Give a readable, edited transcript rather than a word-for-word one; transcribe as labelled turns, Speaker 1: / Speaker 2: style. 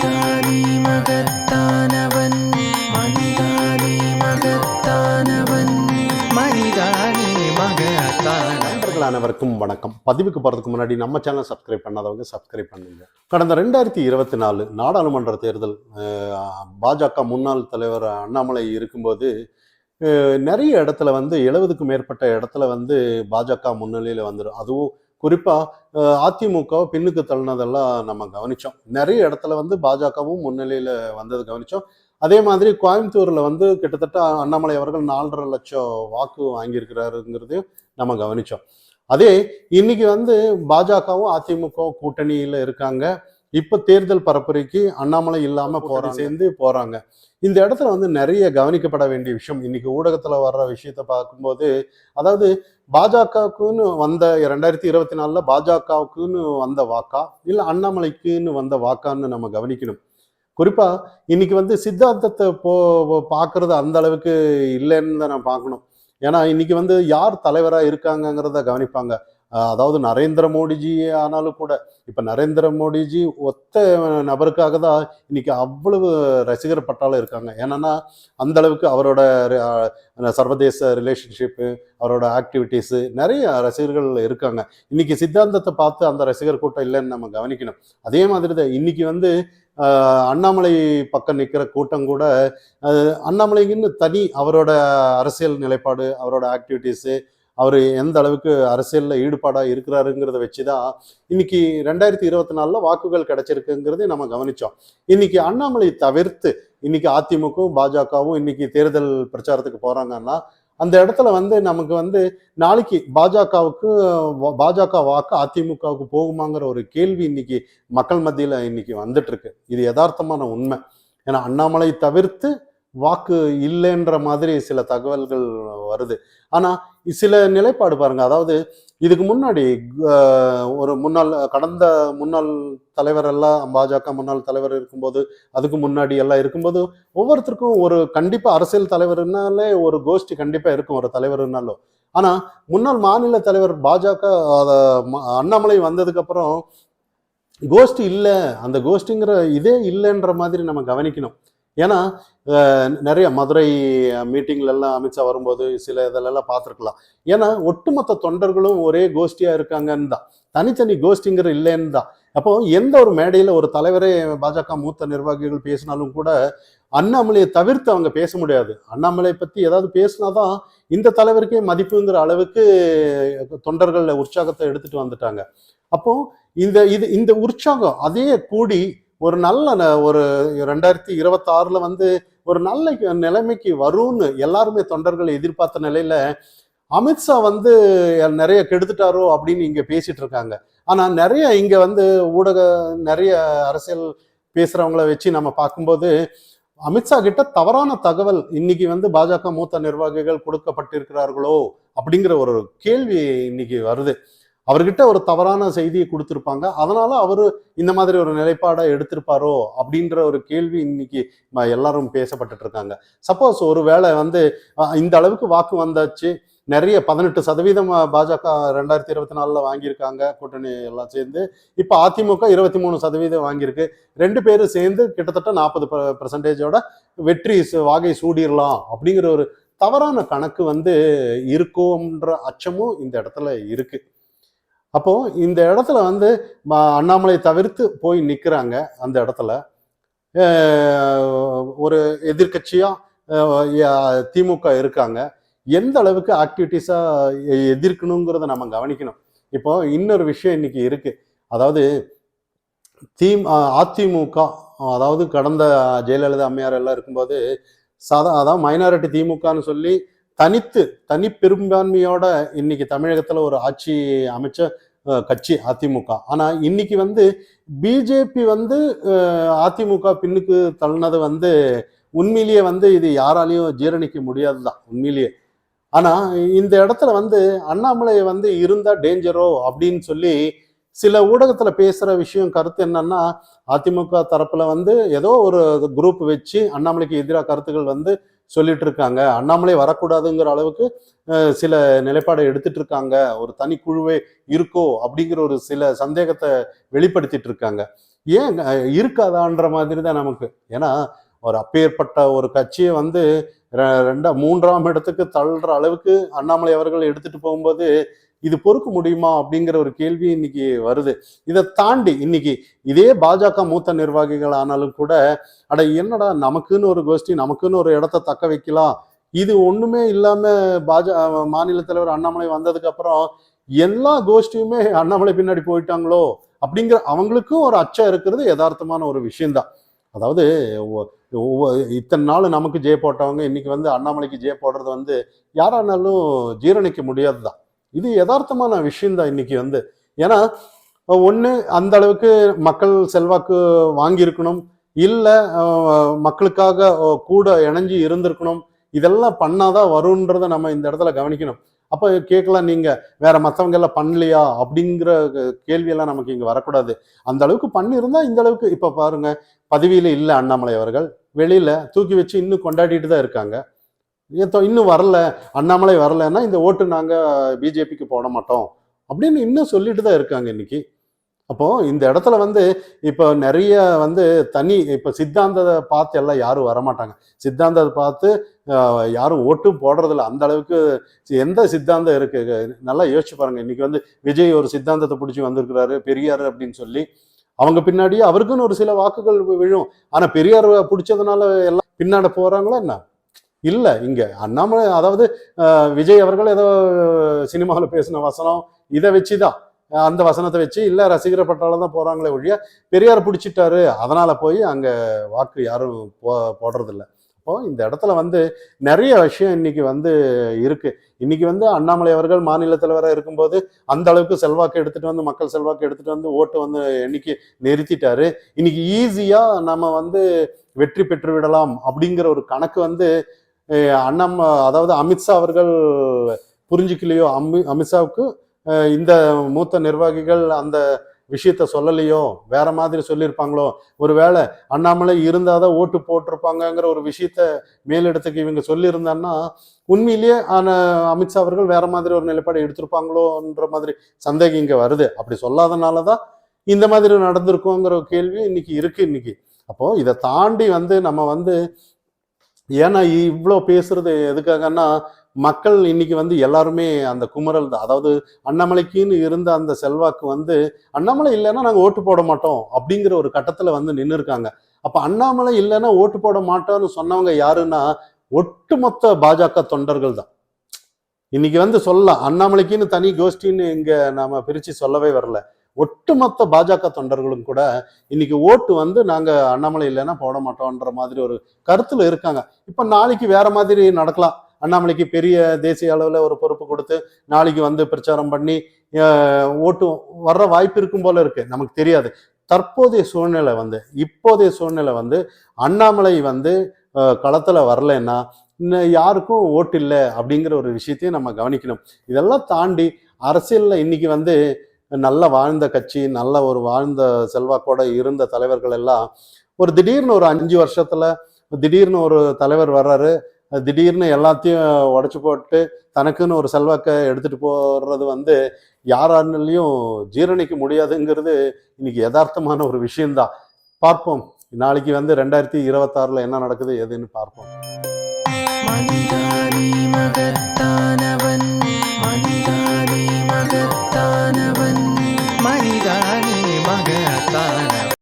Speaker 1: மனிதானே மகத்தானவன், மனிதானே மகத்தானவன், மனிதானே மகத்தானவன்.
Speaker 2: நண்பர்கள் அனைவருக்கும் வணக்கம். பதிவுக்கு போகிறதுக்கு முன்னாடி நம்ம சேனல் சப்ஸ்கிரைப் பண்ணாதவங்க சப்ஸ்கிரைப் பண்ணுங்க. கடந்த 2024 நாடாளுமன்ற தேர்தல் பாஜக முன்னாள் தலைவர் அண்ணாமலை இருக்கும்போது நிறைய இடத்துல 70க்கும் மேற்பட்ட இடத்துல பாஜக முன்னிலையில் வந்துடும். அதுவும் குறிப்பாக அதிமுகவை பின்னுக்கு தள்ளினதெல்லாம் நம்ம கவனித்தோம். நிறைய இடத்துல பாஜகவும் முன்னிலையில் வந்தது கவனித்தோம். அதே மாதிரி கோயம்புத்தூரில் கிட்டத்தட்ட அண்ணாமலை அவர்கள் 4.5 லட்சம் வாக்கு வாங்கியிருக்கிறாருங்கிறதையும் நம்ம கவனித்தோம். அதே இன்னைக்கு பாஜகவும் அதிமுகவும் கூட்டணியில் இருக்காங்க. இப்போ தேர்தல் பரப்புரைக்கு அண்ணாமலை இல்லாமல் சேர்ந்து போகிறாங்க. இந்த இடத்துல நிறைய கவனிக்கப்பட வேண்டிய விஷயம். இன்னைக்கு ஊடகத்தில் வர்ற விஷயத்த பார்க்கும்போது, அதாவது பாஜகவுக்குன்னு வந்த 2024 பாஜகவுக்குன்னு வந்த வாக்கா இல்லை அண்ணாமலைக்குன்னு வந்த வாக்கான்னு நம்ம கவனிக்கணும். குறிப்பா இன்னைக்கு சித்தாந்தத்தை பார்க்கறது அந்த அளவுக்கு இல்லைன்னு தான் நான் பார்க்கணும். ஏன்னா இன்னைக்கு யார் தலைவராக இருக்காங்கங்கிறத கவனிப்பாங்க. அதாவது நரேந்திர மோடிஜி ஆனாலும் கூட இப்ப நரேந்திர மோடிஜி ஒத்த நபருக்காக தான் இன்னைக்கு அவ்வளவு ரசிகர் பட்டாளம் இருக்காங்க. ஏன்னா அந்த அளவுக்கு அவரோட சர்வதேச ரிலேஷன்ஷிப்பு, அவரோட ஆக்டிவிட்டீஸு நிறைய ரசிகர்கள் இருக்காங்க. இன்னைக்கு சித்தாந்தத்தை பார்த்து அந்த ரசிகர் கூட்டம் இல்லைன்னு நம்ம கவனிக்கணும். அதே மாதிரி தான் இன்னைக்கு அண்ணாமலை பக்கம் நிற்கிற கூட்டம் கூட அண்ணாமலைக்குன்னு தனி அவரோட அரசியல் நிலைப்பாடு, அவரோட ஆக்டிவிட்டீஸு, அவர் எந்த அளவுக்கு அரசியலில் ஈடுபாடாக இருக்கிறாருங்கிறத வச்சு தான் இன்னைக்கு 2024 வாக்குகள் கிடைச்சிருக்குங்கிறத நம்ம கவனித்தோம். இன்னைக்கு அண்ணாமலை தவிர்த்து இன்னைக்கு அதிமுகவும் பாஜகவும் இன்னைக்கு தேர்தல் பிரச்சாரத்துக்கு போகிறாங்கன்னா அந்த இடத்துல நமக்கு நாளைக்கு பாஜக வாக்கு அதிமுகவுக்கு போகுமாங்கிற ஒரு கேள்வி இன்னைக்கு மக்கள் மத்தியில் இன்னைக்கு வந்துட்டு இருக்கு. இது யதார்த்தமான உண்மை. ஏன்னா அண்ணாமலை தவிர்த்து வாக்கு இல்லைன்ற மாதிரி சில தகவல்கள் வருது. ஆனா சில நிலைப்பாடு பாருங்க. அதாவது இதுக்கு முன்னாடி ஒரு கடந்த முன்னாள் தலைவர் எல்லாம் பாஜக முன்னாள் தலைவர் இருக்கும்போது, அதுக்கு முன்னாடி எல்லாம் இருக்கும்போது ஒவ்வொருத்தருக்கும் ஒரு கண்டிப்பா அரசியல் தலைவர்னாலே ஒரு கோஷ்டி கண்டிப்பா இருக்கும், ஒரு தலைவர்னாலும். ஆனா முன்னாள் மாநில தலைவர் பாஜக அண்ணாமலை வந்ததுக்கு அப்புறம் கோஷ்டி இல்லை, அந்த கோஷ்டிங்கிற இதே இல்லைன்ற மாதிரி நம்ம கவனிக்கணும். ஏன்னா நிறைய மதுரை மீட்டிங்ல எல்லாம் அமித்ஷா வரும்போது சில இதெல்லாம் பார்த்துருக்கலாம். ஏன்னா ஒட்டுமொத்த தொண்டர்களும் ஒரே கோஷ்டியா இருக்காங்கன்னு தான், தனித்தனி கோஷ்டிங்கிற இல்லைன்னு தான். அப்போ எந்த ஒரு மேடையில ஒரு தலைவரே பாஜக மூத்த நிர்வாகிகள் பேசினாலும் கூட அண்ணாமலையை தவிர்த்து அவங்க பேச முடியாது. அண்ணாமலை பத்தி ஏதாவது பேசினாதான் இந்த தலைவருக்கே மதிப்புங்கிற அளவுக்கு தொண்டர்கள் உற்சாகத்தை எடுத்துட்டு வந்துட்டாங்க. அப்போ இந்த உற்சாகம் அதே கூடி ஒரு நல்ல ஒரு 2026 ஒரு நல்ல நிலைமைக்கு வரும்னு எல்லாருமே தொண்டர்கள் எதிர்பார்த்த நிலையில அமித்ஷா நிறைய கெடுத்துட்டாரோ அப்படின்னு இங்க பேசிட்டு இருக்காங்க. ஆனா நிறைய இங்க ஊடக நிறைய அரசியல் பேசுறவங்கள வச்சு நம்ம பார்க்கும்போது அமித்ஷா கிட்ட தவறான தகவல் இன்னைக்கு பாஜக மூத்த நிர்வாகிகள் கொடுக்கப்பட்டிருக்கிறார்களோ அப்படிங்கிற ஒரு கேள்வி இன்னைக்கு வருது. அவர்கிட்ட ஒரு தவறான செய்தியை கொடுத்துருப்பாங்க, அதனால அவரு இந்த மாதிரி ஒரு நிலைப்பாடை எடுத்திருப்பாரோ அப்படின்ற ஒரு கேள்வி இன்னைக்கு எல்லாரும் பேசப்பட்டு இருக்காங்க. சப்போஸ் ஒரு வேளை இந்த அளவுக்கு வாக்கு வந்தாச்சு, நிறைய 18% பாஜக 2024 வாங்கியிருக்காங்க கூட்டணி எல்லாம் சேர்ந்து. இப்ப அதிமுக 23% வாங்கியிருக்கு. 2 பேரும் சேர்ந்து கிட்டத்தட்ட 40% வெற்றி வாகை சூடிடலாம் அப்படிங்கிற ஒரு தவறான கணக்கு இருக்கும்ன்ற அச்சமும் இந்த இடத்துல இருக்கு. அப்போ இந்த இடத்துல அண்ணாமலை தவிர்த்து போய் நிற்கிறாங்க. அந்த இடத்துல ஒரு எதிர்கட்சியா திமுக இருக்காங்க. எந்த அளவுக்கு ஆக்டிவிட்டிஸா எதிர்க்கணுங்கிறத நம்ம கவனிக்கணும். இப்போ இன்னொரு விஷயம் இன்னைக்கு இருக்கு. அதாவது அதிமுக அதாவது கடந்த ஜெயலலிதா அம்மையார் எல்லாம் இருக்கும்போது அதாவது மைனாரிட்டி திமுகன்னு சொல்லி தனி பெரும்பான்மையோட இன்னைக்கு தமிழகத்துல ஒரு ஆட்சி அமைச்ச கட்சி அதிமுக. ஆனா இன்னைக்கு பிஜேபி அதிமுக பின்னுக்கு தள்ளினது உண்மையிலேயே இது யாராலையும் ஜீரணிக்க முடியாதுதான் உண்மையிலேயே. ஆனா இந்த இடத்துல அண்ணாமலை இருந்தா டேஞ்சரோ அப்படின்னு சொல்லி சில ஊடகத்துல பேசுற விஷயம் கருத்து என்னன்னா, அதிமுக தரப்புல ஏதோ ஒரு குரூப் வச்சு அண்ணாமலைக்கு எதிராக கருத்துக்கள் சொல்லிட்டு இருக்காங்க. அண்ணாமலை வரக்கூடாதுங்கிற அளவுக்கு சில நிலைப்பாடை எடுத்துட்டு இருக்காங்க, ஒரு தனி குழுவே இருக்கோ அப்படிங்கிற ஒரு சில சந்தேகத்தை வெளிப்படுத்திட்டு இருக்காங்க. ஏன் இருக்காதான்ற மாதிரி தான் நமக்கு. ஏன்னா ஒரு அப்பேற்பட்ட ஒரு கட்சியை வந்து மூன்றாம் இடத்துக்கு தள்ளுற அளவுக்கு அண்ணாமலை அவர்கள் எடுத்துட்டு போகும்போது இது பொறுக்க முடியுமா அப்படிங்கிற ஒரு கேள்வி இன்னைக்கு வருது. இதை தாண்டி இன்னைக்கு இதே பாஜக மூத்த நிர்வாகிகள் ஆனாலும் கூட, அட என்னடா நமக்குன்னு ஒரு கோஷ்டி, நமக்குன்னு ஒரு இடத்த தக்க வைக்கலாம், இது ஒண்ணுமே இல்லாம மாநில தலைவர் அண்ணாமலை வந்ததுக்கு அப்புறம் எல்லா கோஷ்டியுமே அண்ணாமலை பின்னாடி போயிட்டாங்களோ அப்படிங்கிற அவங்களுக்கும் ஒரு அச்சம் இருக்கிறது யதார்த்தமான ஒரு விஷயம்தான். அதாவது இத்தனை நாள் நமக்கு ஜெய போட்டவங்க இன்னைக்கு வந்து அண்ணாமலைக்கு ஜெய போடுறது வந்து யாரானாலும் ஜீரணிக்க முடியாதுதான். இது யதார்த்தமான விஷயம்தான் இன்னைக்கு வந்து. ஏன்னா ஒண்ணு அந்த அளவுக்கு மக்கள் செல்வாக்கு வாங்கியிருக்கணும், இல்ல மக்களுக்காக கூட இணைஞ்சு இருந்திருக்கணும். இதெல்லாம் பண்ணாதான் வரும்ன்றத நம்ம இந்த இடத்துல கவனிக்கணும். அப்ப கேட்கலாம், நீங்க வேற மத்தவங்க எல்லாம் பண்ணலையா அப்படிங்கிற கேள்வியெல்லாம் நமக்கு இங்க வரக்கூடாது. அந்த அளவுக்கு பண்ணியிருந்தா இந்த அளவுக்கு இப்ப பாருங்க, பதவியில இல்ல அண்ணாமலை அவர்கள், வெளியில தூக்கி வச்சு இன்னும் கொண்டாடிட்டு தான் இருக்காங்க. இன்னும் வரல, அண்ணாமலை வரலன்னா இந்த ஓட்டு நாங்க பிஜேபிக்கு போட மாட்டோம் அப்படின்னு இன்னும் சொல்லிட்டு தான் இருக்காங்க இன்னைக்கு. அப்போ இந்த இடத்துல வந்து இப்போ நிறைய வந்து இப்போ சித்தாந்தத்தை பார்த்து எல்லாம் யாரும் வரமாட்டாங்க. சித்தாந்தத்தை பார்த்து யாரும் ஓட்டும் போடுறதில்ல. அந்த அளவுக்கு எந்த சித்தாந்தம் இருக்கு நல்லா யோசிச்சு பாருங்க. இன்னைக்கு வந்து விஜய் ஒரு சித்தாந்தத்தை பிடிச்சி வந்திருக்கிறாரு, பெரியார் அப்படின்னு சொல்லி. அவங்க பின்னாடியே அவருக்குன்னு ஒரு சில வாக்குகள் விழும். ஆனா பெரியார் பிடிச்சதுனால எல்லாம் பின்னாடி போறாங்களா என்ன? இல்ல. இங்க அண்ணாமலை, அதாவது விஜய் அவர்கள் ஏதோ சினிமாவில் பேசின வசனம் இதை வச்சுதான், அந்த வசனத்தை வச்சு இல்ல ரசிகர பட்டால தான் போறாங்களே ஒழிய பெரியார் பிடிச்சிட்டாரு அதனால போய் அங்க வாக்கு யாரும் போடுறதில்ல. அப்போ இந்த இடத்துல வந்து நிறைய விஷயம் இன்னைக்கு வந்து இருக்கு. இன்னைக்கு வந்து அண்ணாமலை அவர்கள் மாநில தலைவராக இருக்கும்போது அந்த அளவுக்கு செல்வாக்கு எடுத்துட்டு வந்து, மக்கள் செல்வாக்கு எடுத்துட்டு வந்து ஓட்டு வந்து எண்ணிக்கை நிறுத்திட்டாரு. இன்னைக்கு ஈஸியா நம்ம வந்து வெற்றி பெற்று விடலாம் அப்படிங்கிற ஒரு கணக்கு வந்து அதாவது அமித்ஷா அவர்கள் புரிஞ்சுக்கலையோ, அமித்ஷாவுக்கு இந்த மூத்த நிர்வாகிகள் அந்த விஷயத்த சொல்லலையோ, வேற மாதிரி சொல்லியிருப்பாங்களோ, ஒருவேளை அண்ணாமலை இருந்தாதான் ஓட்டு போட்டிருப்பாங்கிற ஒரு விஷயத்த மேலிடத்துக்கு இவங்க சொல்லியிருந்தான்னா உண்மையிலேயே அமித்ஷா அவர்கள் வேற மாதிரி ஒரு நிலைப்பாடு எடுத்திருப்பாங்களோன்ற மாதிரி சந்தேகம் இங்க வருது. அப்படி சொல்லாதனாலதான் இந்த மாதிரி நடந்திருக்கோங்கிற கேள்வி இன்னைக்கு இருக்கு இன்னைக்கு. அப்போ இதை தாண்டி வந்து நம்ம வந்து, ஏன்னா இவ்வளோ பேசுறது எதுக்காகன்னா, மக்கள் இன்னைக்கு வந்து எல்லாருமே அந்த குமரல் தான். அதாவது அண்ணாமலைக்குன்னு இருந்த அந்த செல்வாக்கு வந்து அண்ணாமலை இல்லைன்னா நாங்கள் ஓட்டு போட மாட்டோம் அப்படிங்கிற ஒரு கட்டத்துல வந்து நின்று இருக்காங்க. அப்ப அண்ணாமலை இல்லைன்னா ஓட்டு போட மாட்டோம்னு சொன்னவங்க யாருன்னா ஒட்டுமொத்த பாஜக தொண்டர்கள் தான். இன்னைக்கு வந்து சொல்லலாம், அண்ணாமலைக்குன்னு தனி கோஷ்டின்னு இங்க நாம பிரிச்சு சொல்லவே வரல. ஒட்டுமொத்த பாஜக தொண்டர்களும் கூட இன்னைக்கு ஓட்டு வந்து நாங்க அண்ணாமலை இல்லைன்னா போட மாட்டோம்ன்ற மாதிரி ஒரு கருத்துல இருக்காங்க. இப்ப நாளைக்கு வேற மாதிரி நடக்கலாம். அண்ணாமலைக்கு பெரிய தேசிய அளவுல ஒரு பொறுப்பு கொடுத்து நாளைக்கு வந்து பிரச்சாரம் பண்ணி ஓட்டு வர்ற வாய்ப்பு இருக்கும் போல இருக்கு, நமக்கு தெரியாது. தற்போதைய சூழ்நிலை வந்து, இப்போதைய சூழ்நிலை வந்து அண்ணாமலை வந்து களத்துல வரலன்னா யாருக்கும் ஓட்டு இல்லை அப்படிங்கிற ஒரு விஷயத்தையும் நம்ம கவனிக்கணும். இதெல்லாம் தாண்டி அரசியல்ல இன்னைக்கு வந்து நல்ல வாழ்ந்த கட்சி, நல்ல ஒரு வாழ்ந்த செல்வாக்கோட இருந்த தலைவர்கள் எல்லாம் ஒரு திடீர்னு ஒரு 5 வருஷத்துல திடீர்னு ஒரு தலைவர் வர்றாரு, திடீர்னு எல்லாத்தையும் உடைச்சு போட்டு தனக்குன்னு ஒரு செல்வாக்கை எடுத்துட்டு போறது வந்து யாராலையும் ஜீரணிக்க முடியாதுங்கிறது இன்னைக்கு யதார்த்தமான ஒரு விஷயம்தான். பார்ப்போம் நாளைக்கு வந்து 2026 என்ன நடக்குது எதுன்னு பார்ப்போம்.
Speaker 1: மனிதா நீ மகத்தான